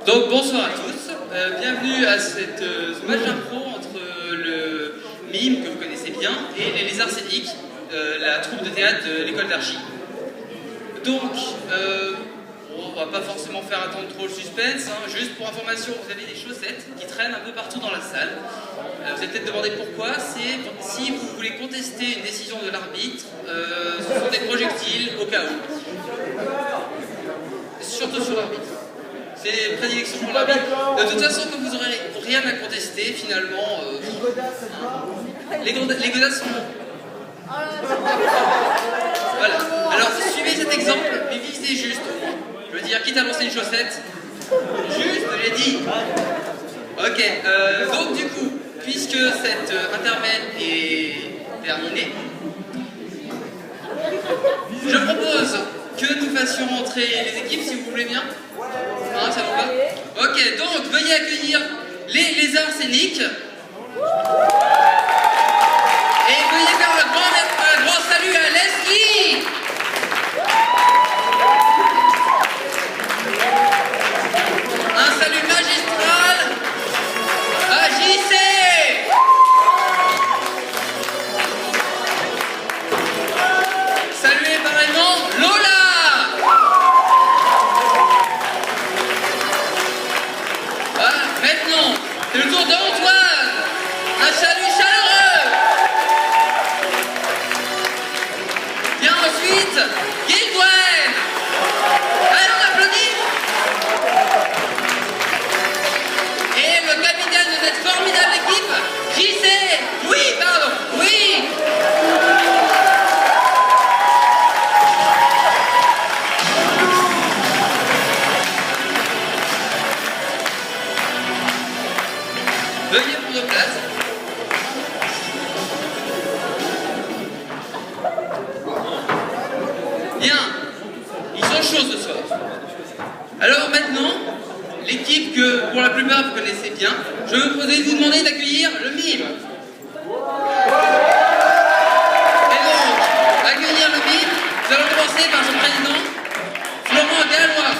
Donc bonsoir à tous, bienvenue à cette match d'impro entre le mime que vous connaissez bien et les lézards scéniques, la troupe de théâtre de l'école d'archi. Donc, on va pas forcément faire attendre trop le suspense, hein. Juste pour information, vous avez des chaussettes qui traînent un peu partout dans la salle. Vous allez peut-être demander pourquoi, c'est si vous voulez contester une décision de l'arbitre, ce sont des projectiles au cas où. Surtout sur l'arbitre. C'est prédilection pour l'arbitre. De toute façon, comme vous n'aurez rien à contester, finalement... les godasses sont bons. Voilà. Alors, suivez cet exemple, mais visez juste au moins. Je veux dire, quitte à lancer une chaussette, juste, j'ai dit. Ok, donc du coup, puisque cet intermède est terminé, je propose que nous fassions entrer les équipes, si vous voulez bien. Hein, ça vous va? Ok, donc veuillez accueillir les lézards scéniques. Et veuillez faire un grand salut à Leslie. Un salut magistral à JC. Saluez pareillement Lola. Maintenant, c'est le tour d'Antoine. Un salut chaleureux. Bien ensuite, Guildouen. Allez, on applaudit. Et le capitaine de cette formidable équipe, JC. Oui, pardon, oui. Veuillez prendre place. Bien, ils sont chauds ce soir. Alors maintenant, l'équipe que pour la plupart vous connaissez bien, je vais vous demander d'accueillir le mime. Et donc, accueillir le mime, nous allons commencer par son président, Florent Gallois.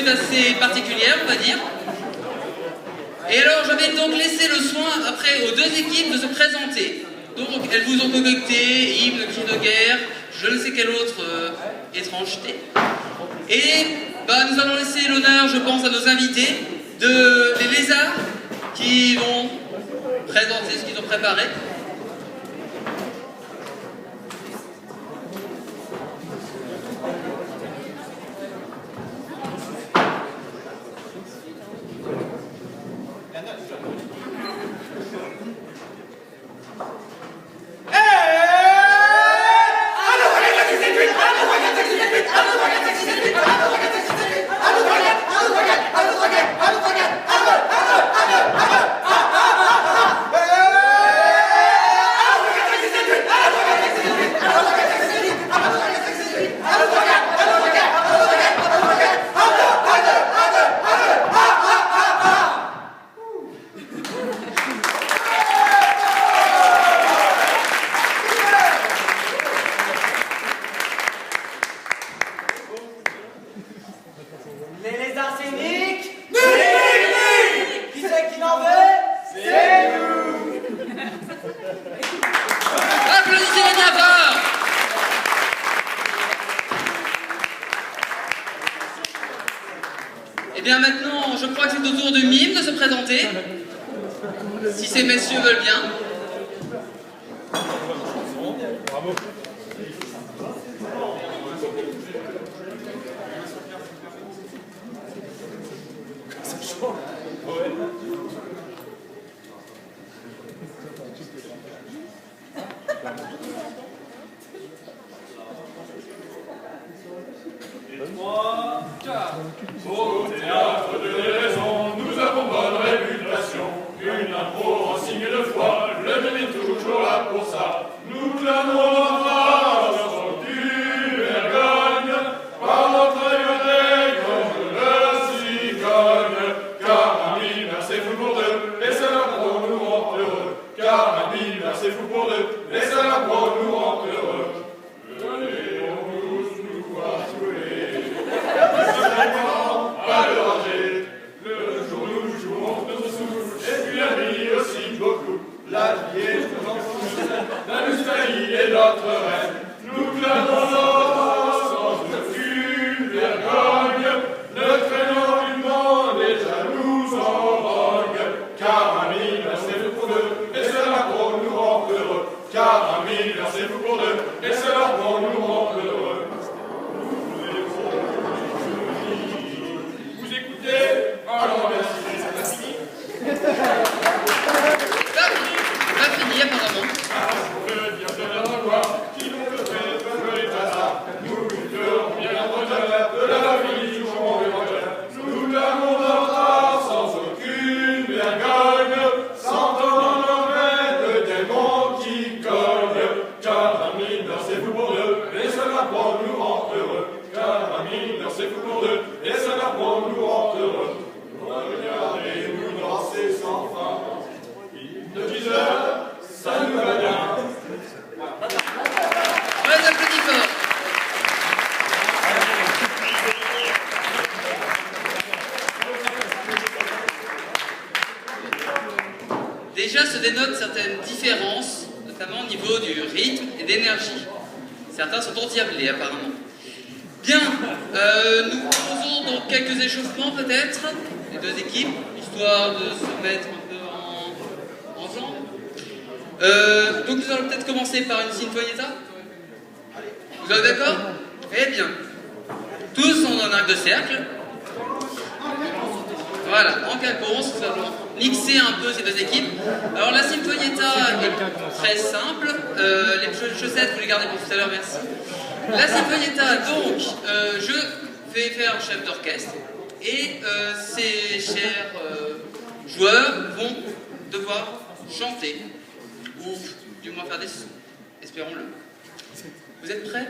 Assez particulière, on va dire. Et alors, je vais donc laisser le soin après aux deux équipes de se présenter. Donc, elles vous ont concocté hymne, cri de guerre, je ne sais quelle autre étrangeté. Et nous allons laisser l'honneur, je pense, à nos invités, les lézards, qui vont présenter ce qu'ils ont préparé. bien maintenant, je crois que c'est au tour du mime de se présenter. Si ces messieurs veulent bien. Bravo. C'est chaud. Ouais. Au théâtre de déraison, nous avons bonne réputation. Une impro en signe de foi, le même est toujours là pour ça. Nous clamons notre art sans aucune vergogne, par notre œil comme le cigogne. Car un mime, c'est fou pour deux, et c'est la pro nous rend heureux. Car un mime, c'est fou pour deux, et c'est la pro nous rend heureux. Venez, on tous nous voir jouer. Pas de danger, le jour nous jouons de sous, et puis la nuit aussi beaucoup. La vie est la nostalgie est notre reine. Nous clamons l'or sans aucune vergogne, ne craignons du monde et jaloux en rogne. Car un mille, c'est fou pour deux, et c'est là pour nous rend heureux. Car un mille, c'est fou pour deux, et c'est là pour nous rend heureux. Vous écoutez? Alors merci, ça va fini. Pas fini apparemment. Je veux dire de la gloire, qui donc le fait, peu les hasards. Nous luttons bien l'entretien de la vie, jouons les rangers. Nous clamons notre art sans aucune vergogne, sentant dans nos veines le démon qui cogne. Car un mineur c'est fou pour deux, et cela pour nous rend heureux. Car un mineur c'est fou pour deux, et cela pour nous rend heureux. Regardez-nous danser sans fin. De 10 heures, ça nous va bien. Ouais, applaudis fort. Déjà se dénotent certaines différences, notamment au niveau du rythme et d'énergie. Certains sont endiablés apparemment. Bien, nous proposons donc quelques échauffements peut-être, les deux équipes, histoire de se mettre un peu en jambes. Donc nous allons peut-être commencer par une sinfonietta. Vous êtes d'accord? Eh bien, tous en un arc de cercle. Voilà, en calconce, nous allons mixer un peu ces deux équipes. Alors la sinfonietta est très simple. Les chaussettes, vous les gardez pour tout à l'heure, merci. La sinfonietta, donc, je vais faire un chef d'orchestre et ces chers joueurs vont devoir chanter, ou du moins faire des sons, espérons-le. Vous êtes prêts?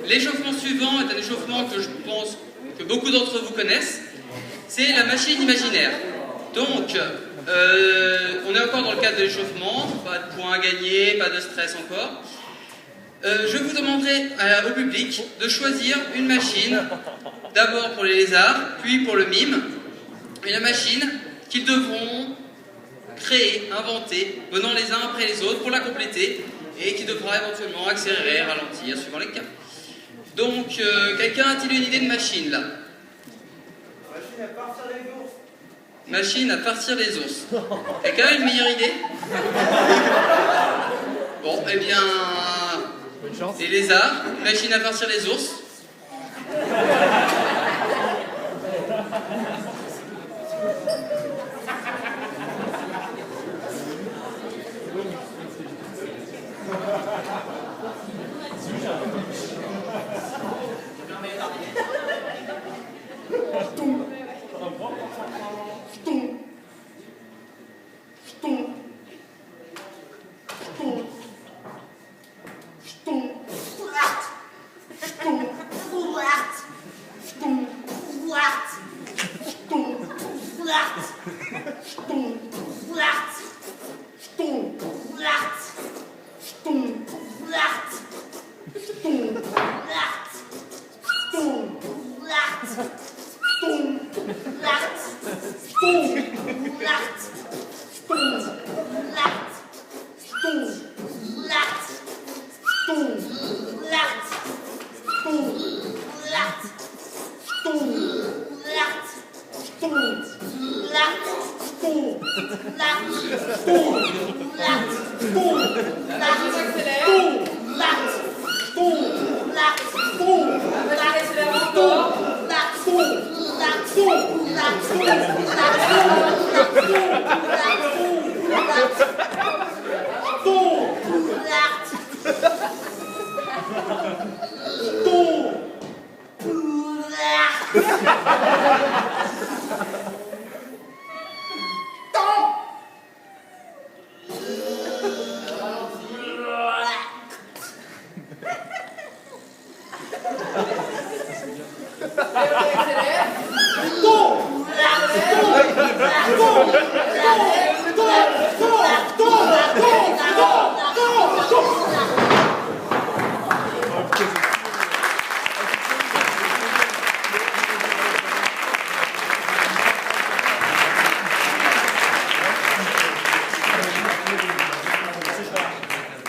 L'échauffement suivant est un échauffement que je pense que beaucoup d'entre vous connaissent. C'est la machine imaginaire. Donc, on est encore dans le cadre de l'échauffement, pas de points à gagner, pas de stress encore. Je vous demanderai au public de choisir une machine, d'abord pour les lézards, puis pour le mime. Une machine qu'ils devront créer, inventer, venant les uns après les autres pour la compléter et qui devra éventuellement accélérer, ralentir, suivant les cas. Donc, quelqu'un a-t-il une idée de machine là? Machine à partir les ours. Machine à partir les ours. Quelqu'un a une meilleure idée? Bon, eh bien... Bonne chance. Des lézards, machine à partir les ours.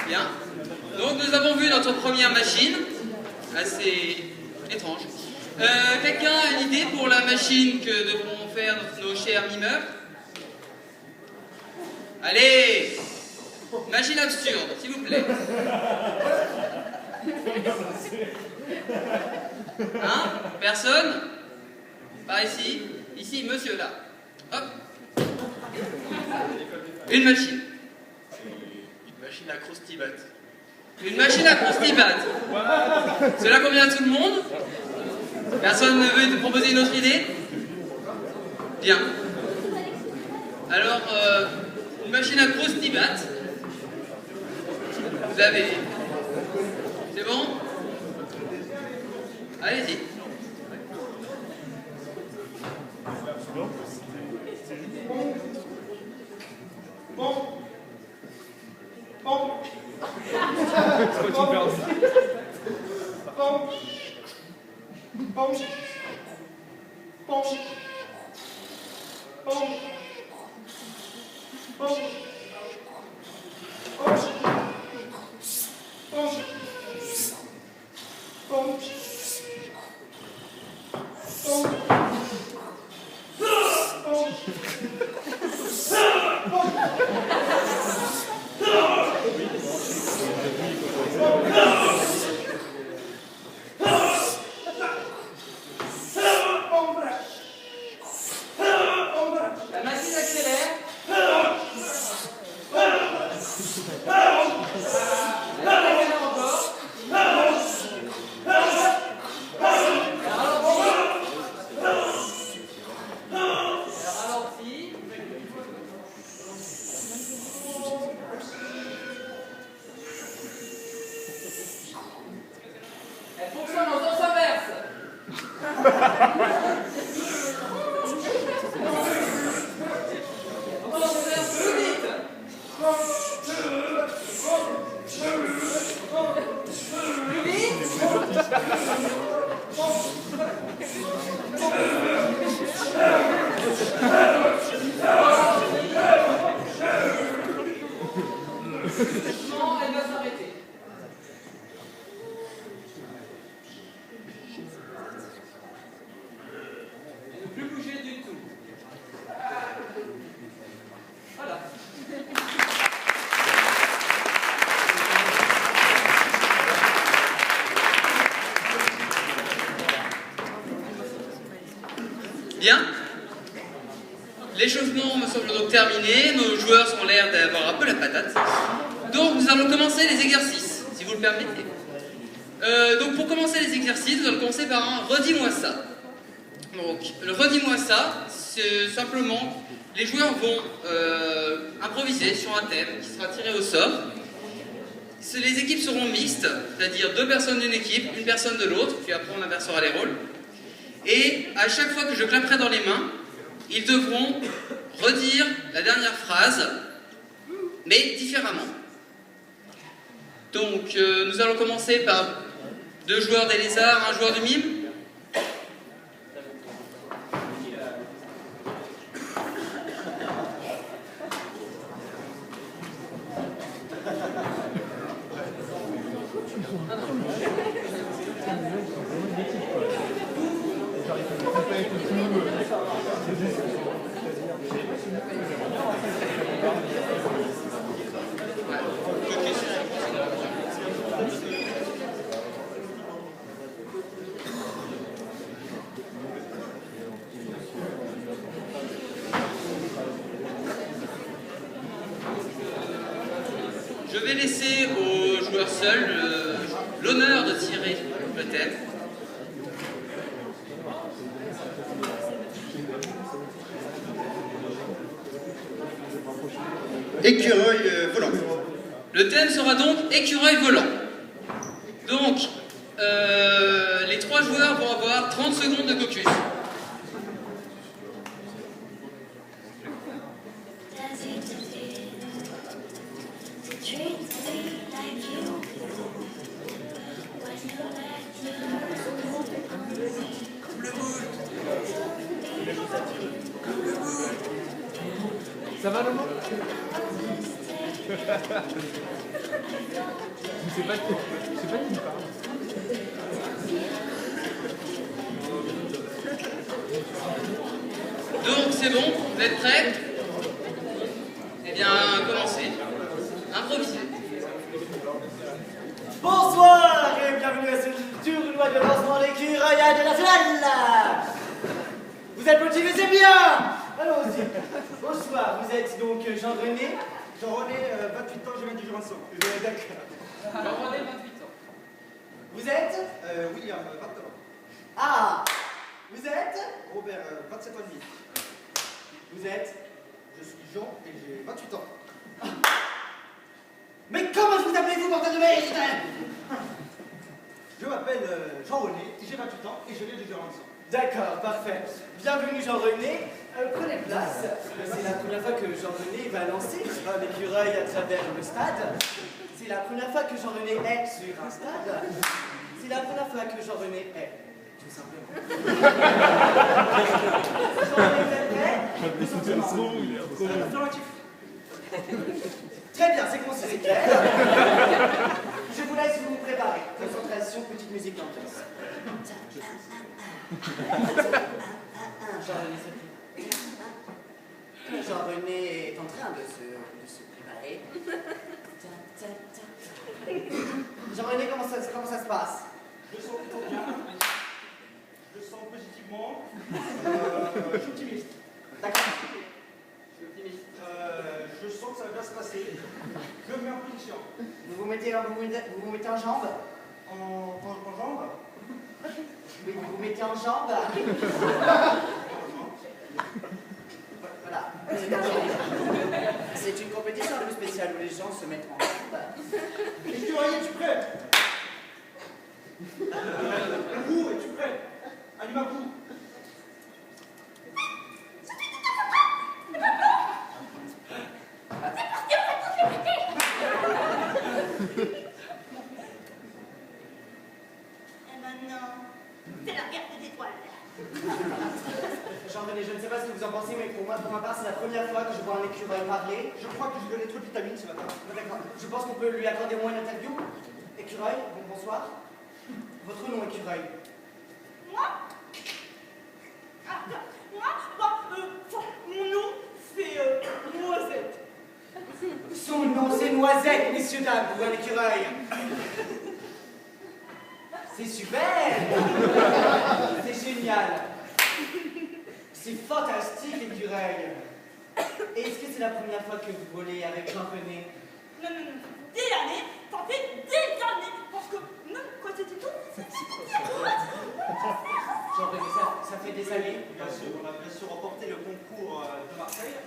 Bien. Donc nous avons vu notre première machine, assez étrange. Quelqu'un a une idée pour la machine que devront faire nos chers mimeurs? Allez! Machine absurde, s'il vous plaît. Hein? Personne? Par ici? Ici, monsieur, là. Hop. Une machine. Une machine à Croustibat. Une machine à Croustibat. Cela convient à tout le monde? Personne ne veut te proposer une autre idée? Bien. Alors, une machine à Croustibat. Vous avez... C'est bon? Allez-y. La machine accélère. Elle fonctionne en sens inverse. On va faire plus vite. Plus vite. Doucement, elle va s'arrêter. Bien. L'échauffement me semble donc terminé. Nos joueurs ont l'air d'avoir un peu la patate. Donc nous allons commencer les exercices, si vous le permettez. Donc pour commencer les exercices, nous allons commencer par un redis-moi ça. Donc le redis-moi ça, c'est simplement les joueurs vont improviser sur un thème qui sera tiré au sort. Les équipes seront mixtes, c'est-à-dire 2 personnes d'une équipe, 1 personne de l'autre, puis après on inversera les rôles. Et à chaque fois que je claperai dans les mains, ils devront redire la dernière phrase, mais différemment. Donc nous allons commencer par 2 joueurs des lézards, 1 joueur du mime. Je vais laisser aux joueurs seuls l'honneur de tirer le thème. Écureuil volant. Le thème sera donc écureuil volant. Donc, les 3 joueurs vont avoir 30 secondes de caucus. Ça va, Laurent? Je sais pas qui me parle. Donc, c'est bon, vous êtes prêts? Eh bien, commencez. Improvisez. Bonsoir et bienvenue à ce tournoi de lancement d'écureuil international. Vous êtes motivés, c'est bien. Allons-y. Bonsoir, vous êtes donc Jean-René. Jean-René, 28 ans, je viens du Jurançon. D'accord. Jean-René, 28 ans. Vous êtes William, 29 ans. Ah. Vous êtes Robert, 27 ans et demi. Vous êtes Je suis Jean et j'ai 28 ans. Mais comment vous appelez-vous, bordel de merde? Je m'appelle Jean-René, j'ai 28 ans et je viens du Jurançon. D'accord, parfait. Bienvenue Jean-René. Prenez place. C'est la première fois que Jean-René va lancer un écureuil à travers le stade. C'est la première fois que Jean-René est sur un stade. C'est la première fois que Jean-René est, tout simplement. Jean-René, vous êtes prêt? Très bien, c'est concis, c'est clair. Je vous laisse vous préparer. Concentration, petite musique d'ambiance. Jean-René est en train de se préparer. Jean-René, comment ça se passe? Je sens plutôt bien. Je sens positivement. Je suis optimiste. D'accord. Je suis optimiste. Je sens que ça va bien se passer. Je me mets en position. Vous vous mettez en jambe? En jambe. Oui, vous vous mettez en jambe. Voilà. C'est une compétition un peu spéciale où les gens se mettent en jambe. Écureuil, es-tu prêt? Vous, es-tu prêt? Allume un coup. Et maintenant, c'est la guerre des étoiles. Jean-René, je ne sais pas ce que vous en pensez, mais pour ma part, c'est la première fois que je vois un écureuil parler. Je crois que je donnais trop de vitamines ce matin. D'accord. Je pense qu'on peut lui accorder au moins une interview. Écureuil, bonsoir. Votre nom, écureuil? Moi mon nom, c'est Noisette. Son nom, c'est Noisette, messieurs, dames, pour un écureuil. C'est super. C'est génial. la première fois que vous volez avec Jean-René? Non, non, non. Des années, ça fait des années. Parce que, non, quand c'était tout, Jean-René, ça fait des années? Bien sûr, on a bien sûr remporté le concours de Marseille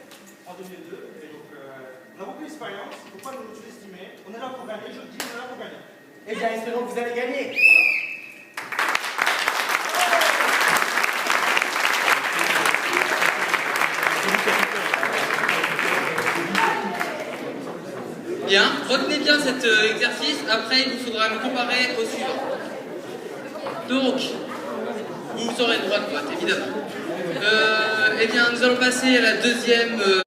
en 2002. Et donc, on a beaucoup d'expérience, il ne faut pas nous sous-estimer. On est là pour gagner, je le dis, on est là pour gagner. Eh bien, espérons que vous allez gagner. Bien, retenez bien cet exercice, après il vous faudra le comparer au suivant. Donc, vous saurez droite-droite, évidemment. Eh bien, nous allons passer à la deuxième...